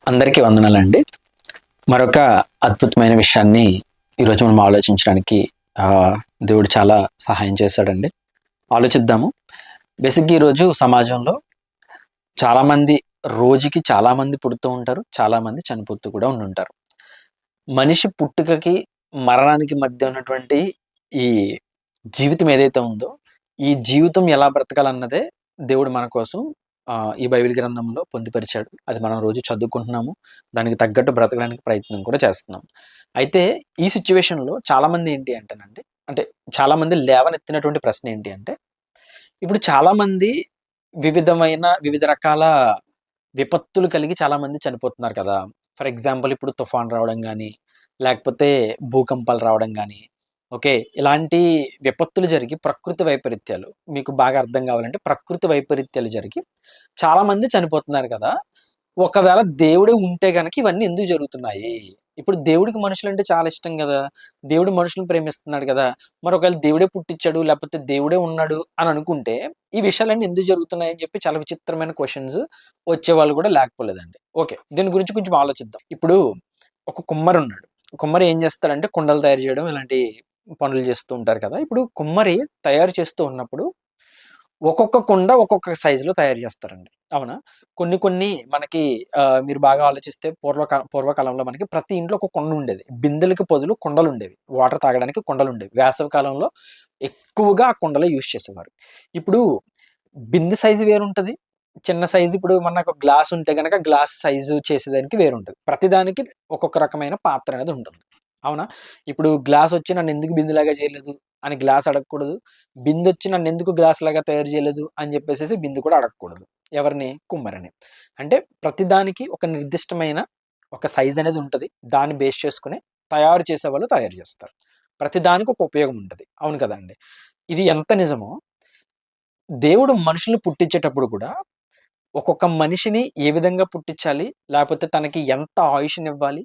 అందరికీ వందనాలండి. మరొక అద్భుతమైన విషయాన్ని ఈరోజు మనం ఆలోచించడానికి దేవుడు చాలా సహాయం చేశాడండి. ఆలోచిద్దాము. బేసిక్‌గా ఈరోజు సమాజంలో చాలామంది రోజుకి చాలామంది పుడుతూ ఉంటారు. చాలామంది చనిపోతూ కూడా ఉండుంటారు. మనిషి పుట్టుకకి, మరణానికి మధ్య ఉన్నటువంటి ఈ జీవితం ఏదైతే ఉందో, ఈ జీవితం ఎలా బ్రతకాలన్నదే దేవుడు మన కోసం ఈ బైబిల్ గ్రంథంలో పొందుపరిచాడు. అది మనం రోజు చదువుకుంటున్నాము. దానికి తగ్గట్టు బ్రతకడానికి ప్రయత్నం కూడా చేస్తున్నాం. అయితే ఈ సిట్యుయేషన్‌లో చాలామంది ఏంటి అంటేనండి, అంటే చాలామంది లేవనెత్తినటువంటి ప్రశ్న ఏంటి అంటే, ఇప్పుడు చాలామంది వివిధ రకాల విపత్తులు కలిగి చాలామంది చనిపోతున్నారు కదా! ఫర్ ఎగ్జాంపుల్ ఇప్పుడు తుఫాన్ రావడం గాని, లేకపోతే భూకంపాలు రావడం గాని, ఓకే. ఇలాంటి విపత్తులు జరిగి ప్రకృతి వైపరీత్యాలు మీకు బాగా అర్థం కావాలంటే ప్రకృతి వైపరీత్యాలు జరిగి చాలామంది చనిపోతున్నారు కదా! ఒకవేళ దేవుడే ఉంటే గనక ఇవన్నీ ఎందుకు జరుగుతున్నాయి? ఇప్పుడు దేవుడికి మనుషులంటే చాలా ఇష్టం గదా! దేవుడు మనుషులను ప్రేమిస్తున్నాడు గదా! మరి ఒకవేళ దేవుడే పుట్టిచ్చాడు, లేపోతే దేవుడే ఉన్నాడు అని అనుకుంటే, ఈ విషయాలన్నీ ఎందుకు జరుగుతున్నాయని చెప్పి చాలా విచిత్రమైన క్వెషన్స్ వచ్చేవాళ్ళు కూడా లేకపోలేదండి. ఓకే. దీని గురించి కొంచెం ఆలోచిద్దాం. ఇప్పుడు ఒక కుమ్మరున్నాడు. కుమ్మరి ఏం చేస్తాడంటే కుండలు తయారు చేయడం ఇలాంటి పనులు చేస్తూ ఉంటారు కదా! ఇప్పుడు కుమ్మరి తయారు చేస్తూ ఉన్నప్పుడు ఒక్కొక్క కుండ ఒక్కొక్క సైజులో తయారు చేస్తారండి. అవునా? కొన్ని కొన్ని మనకి మీరు బాగా ఆలోచిస్తే పూర్వకాలంలో మనకి ప్రతి ఇంట్లో ఒక కుండ ఉండేది. బిందెలకి బదులు కుండలుండేవి. వాటర్ తాగడానికి కుండలుండేవి. వేసవి కాలంలో ఎక్కువగా ఆ కుండలే యూజ్ చేసేవారు. ఇప్పుడు బిందె సైజు వేరుంటది. చిన్న సైజు ఇప్పుడు మనకు గ్లాస్ ఉంటే గనక గ్లాస్ సైజు చేసేదానికి వేరుంటది. ప్రతిదానికి ఒక్కొక్క రకమైన పాత్ర అనేది ఉంటుంది. అవునా? ఇప్పుడు గ్లాసొచ్చి నన్నెందుకు బిందెలాగా చేయలేదు అని గ్లాస్ అడగకూడదు. బిందొచ్చి నన్నెందుకు గ్లాస్‌లాగా తయారు చేయలేదు అని చెప్పేసేసి బిందె కూడా అడగకూడదు. ఎవరిని? కుమ్మరిని. అంటే ప్రతిదానికి ఒక నిర్దిష్టమైన ఒక సైజ్ అనేది ఉంటది. దాన్ని బేస్ చేసుకొని తయారు చేసేవాళ్ళు తయారు చేస్తారు. ప్రతిదానికి ఒక ఉపయోగం ఉంటది. అవును కదండీ! ఇది ఎంత నిజమో దేవుడు మనుషుల్ని పుట్టించేటప్పుడు కూడా ఒక్కొక్క మనిషిని ఏ విధంగా పుట్టించాలి? లేపోతే తనకి ఎంత ఆయుష్‌నివ్వాలి?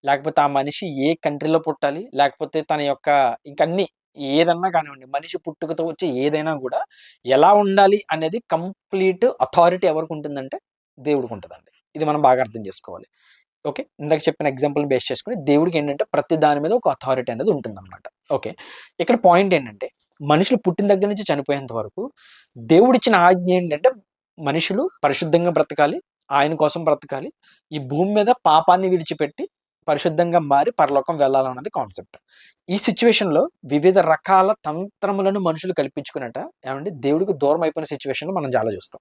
లేకపోతే ఆ మనిషి ఏ కంట్రీలో పుట్టాలి? లేకపోతే తన యొక్క ఇంకన్నీ ఏదన్నా కానివ్వండి, మనిషి పుట్టుకతో వచ్చే ఏదైనా గూడా ఎలా ఉండాలి అనేది కంప్లీట్ అథారిటీ ఎవరికుంటుందంటే దేవుడికుంటదండి. ఇది మనం బాగా అర్థం జేసుకోవాలి. ఓకే. ఇందాక చెప్పిన ఎగ్జాంపుల్‌ని బేస్ చేసుకొని దేవుడికేంటంటే ప్రతి దాని మీద ఒక అథారిటీ అనేది ఉంటుందనమాట. ఓకే. ఇక్కడ పాయింట్ ఏంటంటే మనుషులు పుట్టిన దగ్గర నుంచి చనిపోయేంత వరకు దేవుడిచ్చిన ఆజ్ఞ ఏంటంటే మనుషులు పరిశుద్ధంగా బ్రతకాలి. ఆయన కోసం బ్రతకాలి. ఈ భూమి మీద పాపాన్ని విడిచిపెట్టి పరిశుద్ధంగా మారి పరలోకం వెళ్ళాలన్నది కాన్సెప్ట్. ఈ సిట్యుయేషన్‌లో వివిధ రకాల తంత్రములను మనుషులు కల్పించుకునట ఏమండి దేవుడికి దూరం అయిపోయిన సిట్యుయేషన్‌లు మనం చాలా చూస్తాం.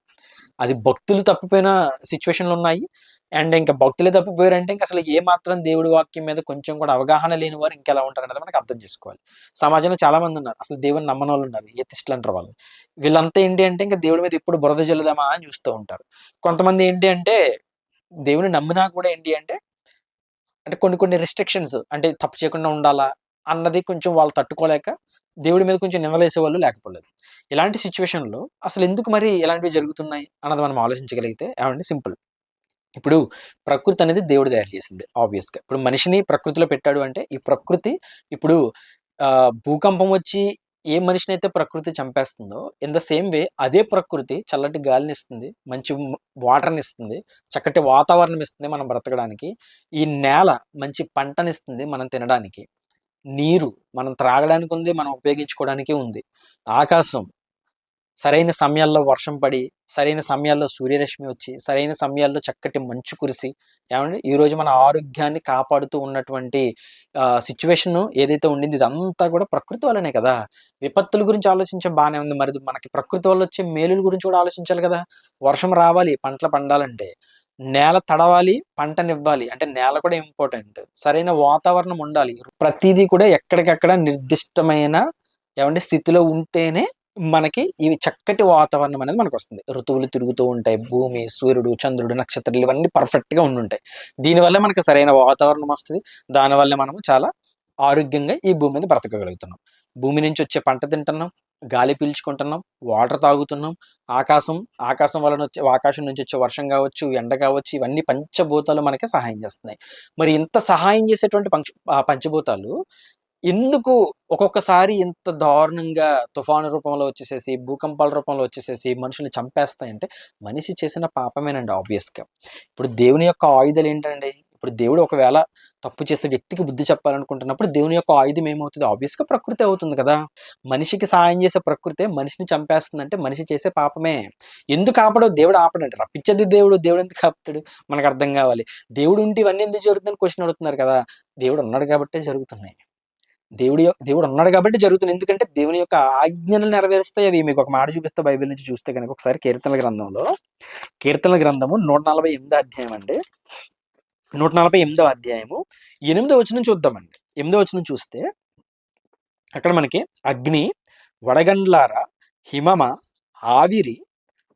అది భక్తులు తప్పిపోయిన సిట్యుయేషన్‌లున్నాయి. అండ్ ఇంకా భక్తులే తప్పిపోయారంటే ఇంక అసలు ఏ మాత్రం దేవుడి వాక్యం మీద కొంచెం కూడా అవగాహన లేని వారు ఇంకెలా ఉంటారనేది మనకు అర్థం చేసుకోవాలి. సమాజంలో చాలా మందున్నారు. అసలు దేవుడిని నమ్మనోళ్ళున్నారు. ఏథిస్టులు అంటారు వాళ్ళని. వీళ్ళంతా ఏంటి అంటే ఇంక దేవుడి మీద ఎప్పుడు బురద జల్లుదామా అని చూస్తూ ఉంటారు. కొంతమంది ఏంటి అంటే దేవుడిని నమ్మినా కూడా ఏంటి అంటే, అంటే కొన్ని కొన్ని రిస్ట్రిక్షన్స్ అంటే తప్పు చేయకుండా ఉండాలా అన్నది కొంచెం వాళ్ళు తట్టుకోలేక దేవుడి మీద కొంచెం నిందలేసేవాళ్ళు లేకపోలేదు. ఇలాంటి సిట్యుయేషన్‌లో అసలెందుకు మరి ఇలాంటివి జరుగుతున్నాయి అన్నది మనం ఆలోచించగలిగితే ఏవండీ సింపుల్. ఇప్పుడు ప్రకృతి అనేది దేవుడు తయారు చేసింది ఆబ్వియస్‌గా. ఇప్పుడు మనిషిని ప్రకృతిలో పెట్టాడు అంటే, ఈ ప్రకృతి ఇప్పుడు భూకంపం వచ్చి ఏ మనిషినైతే ప్రకృతి చంపేస్తుందో, ఇన్ ద సేమ్ వే అదే ప్రకృతి చల్లటి గాలినిస్తుంది, మంచి వాటర్‌నిస్తుంది, చక్కటి వాతావరణం ఇస్తుంది మనం బ్రతకడానికి. ఈ నేల మంచి పంటనిస్తుంది మనం తినడానికి. నీరు మనం త్రాగడానికి ఉంది, మనం ఉపయోగించుకోవడానికి ఉంది. ఆకాశం సరైన సమయాల్లో వర్షం పడి, సరైన సమయాల్లో సూర్యరశ్మి వచ్చి, సరైన సమయాల్లో చక్కటి మంచు కురిసి, ఏవండీ ఈరోజు మన ఆరోగ్యాన్ని కాపాడుతూ ఉన్నటువంటి సిట్యుయేషను ఏదైతే ఉండిందో ఇదంతా కూడా ప్రకృతి వల్లనే కదా! విపత్తుల గురించి ఆలోచించాం బానే ఉంది. మరి మనకి ప్రకృతి వల్ల వచ్చే మేలుల గురించి కూడా ఆలోచించాలి కదా! వర్షం రావాలి, పంటలు పండాలంటే. నేల తడవాలి, పంటనివ్వాలి. అంటే నేల కూడా ఇంపార్టెంట్. సరైన వాతావరణం ఉండాలి. ప్రతీదీ కూడా ఎక్కడికక్కడ నిర్దిష్టమైన స్థితిలో ఉంటేనే మనకి ఇవి చక్కటి వాతావరణం అనేది మనకొస్తుంది. ఋతువులు తిరుగుతూ ఉంటాయి. భూమి, సూర్యుడు, చంద్రుడు, నక్షత్రాలు ఇవన్నీ పర్ఫెక్ట్‌గా ఉండుంటాయి. దీనివల్లే మనకు సరైన వాతావరణం వస్తది. దానివల్లే మనము చాలా ఆరోగ్యంగా ఈ భూమి మీద బ్రతకగలుగుతున్నాం. భూమి నుంచి వచ్చే పంట తింటున్నాం, గాలి పీల్చుకుంటున్నాం, వాటర్ తాగుతున్నాం, ఆకాశం, ఆకాశం నుంచి వచ్చే వర్షం గావచ్చు, ఎండ గావచ్చు ఇవన్నీ పంచభూతాలు మనకి సహాయం చేస్తున్నాయి. మరి ఇంత సహాయం చేసేటువంటి పంచభూతాలు ఎందుకు ఒక్కొక్కసారి ఇంత దారుణంగా తుఫాను రూపంలో వచ్చేసేసి, భూకంపాల రూపంలో వచ్చేసేసి మనుషుల్ని చంపేస్తాయంటే, మనిషి చేసిన పాపమేనండి ఆబ్వియస్‌గా. ఇప్పుడు దేవుని యొక్క ఆయుధాలేంటండి? ఇప్పుడు దేవుడు ఒకవేళ తప్పు చేసే వ్యక్తికి బుద్ధి చెప్పాలనుకుంటున్నప్పుడు దేవుని యొక్క ఆయుధం ఏమవుతది? ఆబ్వియస్‌గా ప్రకృతే అవుతుంది కదా! మనిషికి సహాయం చేసే ప్రకృతే మనిషిని చంపేస్తుందంటే మనిషి చేసే పాపమే. ఎందుకు ఆపడు? దేవుడు ఆపడండి. రప్పించేది దేవుడు. దేవుడెందుకు ఆపుతాడు? మనకర్థం గావాలి. దేవుడుంటే ఇవన్నీ ఎందుకు జరుగుతుందని క్వెషన్ అడుగుతున్నారు కదా! దేవుడున్నాడు కాబట్టే జరుగుతున్నాయి. దేవుడు ఉన్నాడు కాబట్టి జరుగుతుంది. ఎందుకంటే దేవుని యొక్క ఆజ్ఞలు నెరవేరుస్తాయి అవి. మీకు ఒక మాట చూపిస్తా బైబిల్ నుంచి చూస్తే గనుక ఒకసారి కీర్తనల గ్రంథంలో, కీర్తనల గ్రంథము 148 అధ్యాయం అండి. 148 అధ్యాయము 8 వచనం చూద్దామండి. 8 వచనం చూస్తే అక్కడ మనకి అగ్ని, వడగండ్లారా, హిమమ, ఆవిరి,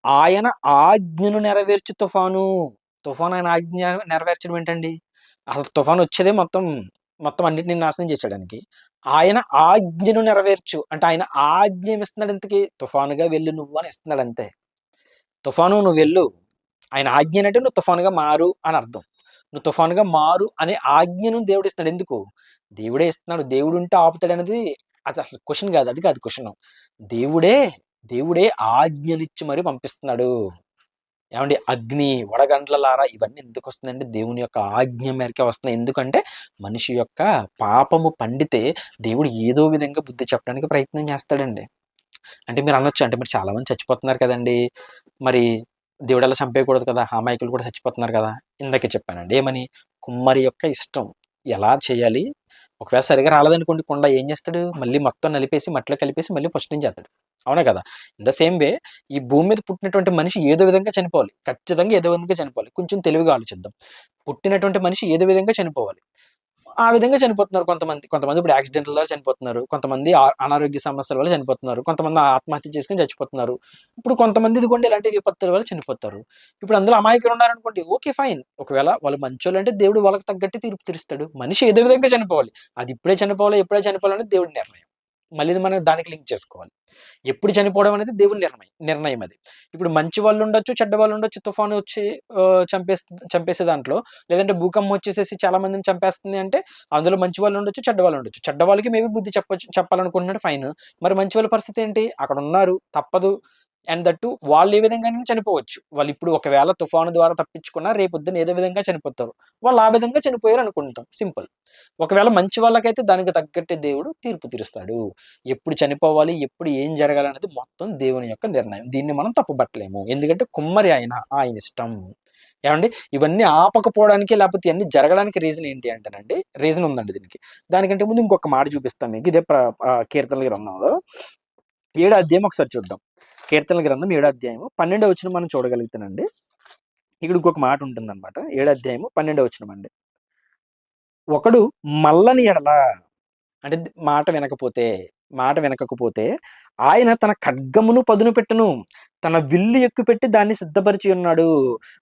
ఆయన ఆజ్ఞను నెరవేర్చు తుఫాను. తుఫాను ఆయన ఆజ్ఞ నెరవేర్చడం ఏంటండి? అసలు తుఫాను వచ్చేదే మొత్తం అన్నిటిని నాశనం చేసేయడానికి. ఆయన ఆజ్ఞను నెరవేర్చు అంటే ఆయన ఆజ్ఞ ఏమిస్తున్నాడు ఇంతకి? తుఫానుగా వెళ్ళు నువ్వు అని ఇస్తున్నాడు అంతే. తుఫాను నువ్వు వెళ్ళు. ఆయన ఆజ్ఞ అంటే నువ్వు తుఫానుగా మారు అని అర్థం. నువ్వు తుఫానుగా మారు అనే ఆజ్ఞను దేవుడు ఇస్తున్నాడు. ఎందుకు? దేవుడే ఇస్తున్నాడు. దేవుడు ఉంటే ఆపుతాడనేది అది అసలు క్వెషన్ కాదు. అది కాదు క్వెషన్. దేవుడే దేవుడే ఆజ్ఞనిచ్చి మరి పంపిస్తున్నాడు. ఏమండి అగ్ని, వడగండ్లలారా ఇవన్నీ ఎందుకొస్తున్నాయంటే దేవుని యొక్క ఆజ్ఞ మేరకే వస్తున్నాయి. ఎందుకంటే మనిషి యొక్క పాపము పండితే దేవుడు ఏదో విధంగా బుద్ధి చెప్పడానికి ప్రయత్నం చేస్తాడండి. అంటే మీరు అనొచ్చు అంటే మరి చాలా మంది చచ్చిపోతున్నారు కదండీ! మరి దేవుడలా చంపేయకూడదు కదా! అమాయకులు కూడా చచ్చిపోతున్నారు కదా! ఇందాకే చెప్పానండి. ఏమని? కుమ్మరి యొక్క ఇష్టం. ఎలా చేయాలి? ఒకవేళ సరిగ్గా రాలేదనుకోండి కుండ ఏం చేస్తాడు? మళ్ళీ మొత్తం నలిపేసి మట్టిలో కలిపేసి మళ్ళీ ఫస్ట్ నుంచి చేస్తాడు. అవునా కదా! ఇన్ ద సేమ్ వే ఈ భూమి మీద పుట్టినటువంటి మనిషి ఏదో విధంగా చనిపోవాలి. ఖచ్చితంగా ఏదో విధంగా చనిపోవాలి. కొంచెం తెలివిగా ఆలోచిద్దాం. పుట్టినటువంటి మనిషి ఏదో విధంగా చనిపోవాలి. ఆ విధంగా చనిపోతున్నారు కొంతమంది. కొంతమంది ఇప్పుడు యాక్సిడెంట్ల ద్వారా చనిపోతున్నారు. కొంతమంది అనారోగ్య సమస్యల వల్ల చనిపోతున్నారు. కొంతమంది ఆత్మహత్య చేసుకొని చచ్చిపోతున్నారు. ఇప్పుడు కొంతమంది ఇదిగోండి ఇలాంటి విపత్తుల వల్ల చనిపోతారు. ఇప్పుడు అందులో అమాయకులు ఉన్నారనుకోండి ఓకే ఫైన్. ఒకవేళ వాళ్ళు మంచోళ్ళంటే దేవుడు వాళ్ళకి తగ్గట్టు తీర్పు తీరుస్తాడు. మనిషి ఏదో విధంగా చనిపోవాలి. అది ఇప్పుడే చనిపోవాలో, ఎప్పుడే చనిపోవాలనేది దేవుడి నిర్ణయం. మళ్ళీ ఇది మనం దానికి లింక్ చేసుకోవాలి. ఎప్పుడు చనిపోవడం అనేది దేవుని నిర్ణయం అది. ఇప్పుడు మంచి వాళ్ళుండొచ్చు, చెడ్డ వాళ్ళుండొచ్చు. తుఫాను వచ్చి చంపేసే దాంట్లో లేదంటే భూకంపం వచ్చేసేసి చాలా మందిని చంపేస్తుంది అంటే అందులో మంచి వాళ్ళుండొచ్చు, చెడ్డ వాళ్ళుండొచ్చు. చెడ్డ వాళ్ళకి మేబీ బుద్ధి చెప్పాలనుకుంటున్నాడు ఫైన్. మరి మంచి వాళ్ళ పరిస్థితి ఏంటి? అక్కడున్నారు తప్పదు. అండ్ దట్ టూ వాళ్ళు ఏ విధంగానైనా చనిపోవచ్చు. వాళ్ళిప్పుడు ఒకవేళ తుఫాను ద్వారా తప్పించుకున్నా రేపొద్దున ఏదో విధంగా చనిపోతారు. వాళ్ళు ఆ విధంగా చనిపోయారు అనుకుంటాం. సింపుల్. ఒకవేళ మంచి వాళ్ళకైతే దానికి తగ్గట్టే దేవుడు తీర్పు తీరుస్తాడు. ఎప్పుడు చనిపోవాలి, ఎప్పుడు ఏం జరగాలనేది మొత్తం దేవుని యొక్క నిర్ణయం. దీన్ని మనం తప్పుపట్టలేము. ఎందుకంటే కుమ్మరి ఆయన ఇష్టం. ఏవండీ? ఇవన్నీ ఆపకపోవడానికి లేకపోతే ఇయన్నీ జరగడానికి రీజన్ ఏంటి అంటేనండి, రీజన్ ఉందండి దీనికి. దానికంటే ముందు ఇంకొక మాట చూపిస్తాను మీకు. ఇదే కీర్తనల గ్రంథంలో 7 అధ్యాయం ఒకసారి చూద్దాం. కీర్తనల గ్రంథం 7 అధ్యాయం 12 వచనం మనం చూడగలుగుతానండి. ఇక్కడ ఇంకొక మాట ఉంటుందన్నమాట. 7 అధ్యాయం 12 వచనం అండి. ఒకడు మల్లని ఎడల అంటే మాట వినకపోతే ఆయన తన ఖడ్గమును పదును పెట్టును. తన విల్లు ఎక్కుపెట్టి దాన్ని సిద్ధపరిచి ఉన్నాడు.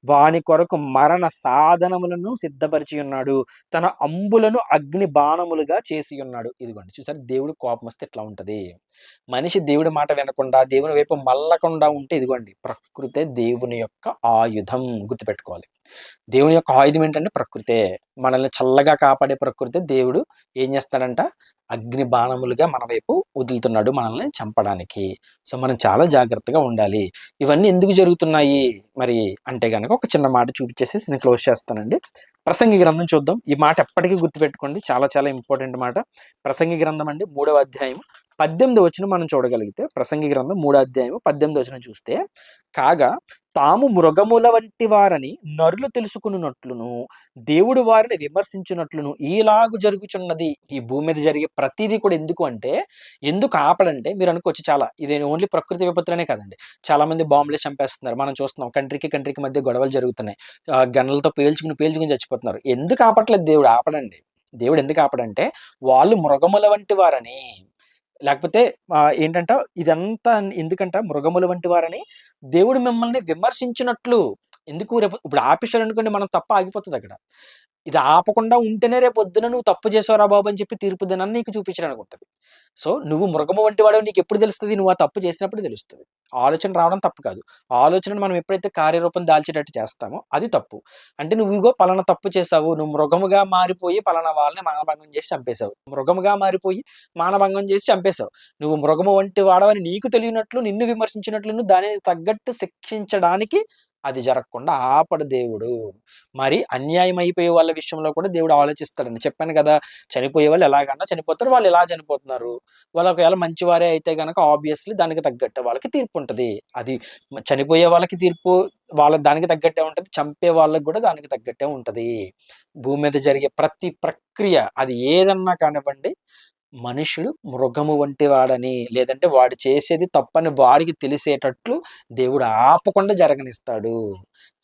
వాని కొరకు మరణ సాధనములను సిద్ధపరిచి ఉన్నాడు. తన అంబులను అగ్ని బాణములుగా చేసి ఉన్నాడు. ఇదిగోండి చూసారా దేవుడి కోపమొస్తే ఇట్లా ఉంటది. మనిషి దేవుడి మాట వినకుండా, దేవుని వైపు మళ్ళకుండా ఉంటే ఇదిగోండి ప్రకృతే దేవుని యొక్క ఆయుధం గుర్తుపెట్టుకోవాలి. దేవుని యొక్క ఆయుధం ఏంటంటే ప్రకృతే. మనల్ని చల్లగా కాపాడే ప్రకృతే దేవుడు ఏం చేస్తాడంట? అగ్ని బాణములుగా మన వైపు వదులుతున్నాడు మనల్ని చంపడానికి. సో, మనం చాలా జాగ్రత్తగా ఉండాలి. ఇవన్నీ ఎందుకు జరుగుతున్నాయి మరి అంటే గనక ఒక చిన్న మాట చూపించేసేసి నేను క్లోజ్ చేస్తానండి. ప్రసంగి గ్రంథం చూద్దాం. ఈ మాట ఎప్పటికీ గుర్తుపెట్టుకోండి. చాలా చాలా ఇంపార్టెంట్ మాట. ప్రసంగి గ్రంథం అండి 3వ అధ్యాయం 18 వచనం మనం చూడగలిగితే ప్రసంగి గ్రంథం 3వ అధ్యాయం 18 వచనం చూస్తే కాగా తాము మృగముల వంటి వారని నరులు తెలుసుకున్నట్లును దేవుడు వారిని విమర్శించినట్లును ఈలాగు జరుగుచున్నది. ఈ భూమి మీద జరిగే ప్రతిదీ కూడా ఎందుకు అంటే ఎందుకు ఆపడంటే మీరు అనుకోవచ్చు చాలా ఇది ఓన్లీ ప్రకృతి విపత్తులనే కాదండి. చాలా మంది బాంబులే చంపేస్తున్నారు. మనం చూస్తున్నాం కంట్రీకి మధ్య గొడవలు జరుగుతున్నాయి. గన్నులతో పేల్చుకుని చచ్చిపోతున్నారు. ఎందుకు ఆపట్లేదు దేవుడు? ఆపడండి. దేవుడు ఎందుకు ఆపడంటే వాళ్ళు మృగముల వంటి వారని లేకపోతే ఏంటంట ఇదంతా ఎందుకంట మృగముల వంటి వారని దేవుడు మిమ్మల్ని విమర్శించినట్లు. ఎందుకు రేపు ఇప్పుడు ఆపేశారనుకోండి మనం తప్ప ఆగిపోతదక్కడ. ఇది ఆపకుండా ఉంటేనే రేపు పొద్దున నువ్వు తప్పు చేసావురా బాబు అని చెప్పి తీర్పు దినాన్ని నీకు చూపించడానికి ఉంటుంది. సో నువ్వు మృగము వంటి వాడు నీకు ఎప్పుడు తెలుస్తుంది? నువ్వు ఆ తప్పు చేసినప్పుడు తెలుస్తుంది. ఆలోచన రావడం తప్పు కాదు. ఆలోచనను మనం ఎప్పుడైతే కార్యరూపం దాల్చేటట్టు చేస్తామో అది తప్పు. అంటే నువ్వు ఇగో పలానా తప్పు చేసావు, నువ్వు మృగముగా మారిపోయి పలానా వాళ్ళని మానభంగం చేసి చంపేశావు, మృగముగా మారిపోయి మానభంగం చేసి చంపేశావు. నువ్వు మృగము వంటి వాడవని నీకు తెలియనట్లు, నిన్ను విమర్శించినట్లు దానికి తగ్గట్టు శిక్షించడానికి అది జరగకుండా ఆపడు దేవుడు. మరి అన్యాయం అయిపోయే వాళ్ళ విషయంలో కూడా దేవుడు ఆలోచిస్తాడని చెప్పాను కదా. చనిపోయే వాళ్ళు ఎలాగన్నా చనిపోతారు, వాళ్ళు ఎలా చనిపోతున్నారు, వాళ్ళు ఒకవేళ మంచివారే అయితే గనక ఆబ్వియస్లీ దానికి తగ్గట్టు వాళ్ళకి తీర్పు ఉంటది. అది చనిపోయే వాళ్ళకి తీర్పు వాళ్ళ దానికి తగ్గట్టే ఉంటది, చంపే వాళ్ళకి కూడా దానికి తగ్గట్టే ఉంటది. భూమి మీద జరిగే ప్రతి ప్రక్రియ అది ఏదన్నా కానివ్వండి, మనుషుడు మృగము వంటి వాడని, లేదంటే వాడు చేసేది తప్పని వాడికి తెలిసేటట్లు దేవుడు ఆపకుండా జరగనిస్తాడు.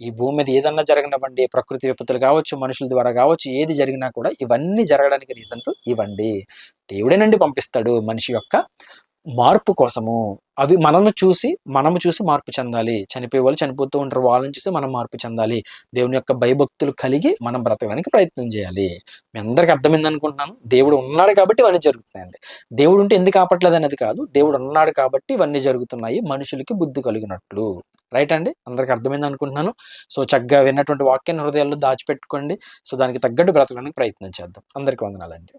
ఈ భూమి మీద ఏదన్నా జరగనివ్వండి, ప్రకృతి విపత్తులు కావచ్చు, మనుషుల ద్వారా కావచ్చు, ఏది జరిగినా కూడా ఇవన్నీ జరగడానికి రీజన్స్ ఇవ్వండి. దేవుడేనండి పంపిస్తాడు మనిషి యొక్క మార్పు కోసము. అవి మనము చూసి మార్పు చెందాలి. చనిపోయే వాళ్ళు చనిపోతూ ఉంటారు. వాళ్ళని చూసి మనం మార్పు చెందాలి. దేవుని యొక్క భయభక్తులు కలిగి మనం బ్రతకడానికి ప్రయత్నం చేయాలి. మీ అందరికి అర్థమైంది అనుకుంటున్నాను. దేవుడు ఉన్నాడు కాబట్టి ఇవన్నీ జరుగుతున్నాయండి. దేవుడు ఉంటే ఎందుకు ఆపట్లేదు అనేది కాదు. దేవుడు ఉన్నాడు కాబట్టి ఇవన్నీ జరుగుతున్నాయి, మనుషులకి బుద్ధి కలిగినట్లు. రైట్ అండి? అందరికి అర్థమైంది అనుకుంటున్నాను. సో చక్కగా విన్నటువంటి వాక్యాన్ని హృదయాల్లో దాచిపెట్టుకోండి. సో దానికి తగ్గట్టు బ్రతకడానికి ప్రయత్నం చేద్దాం. అందరికీ వందనాలండి.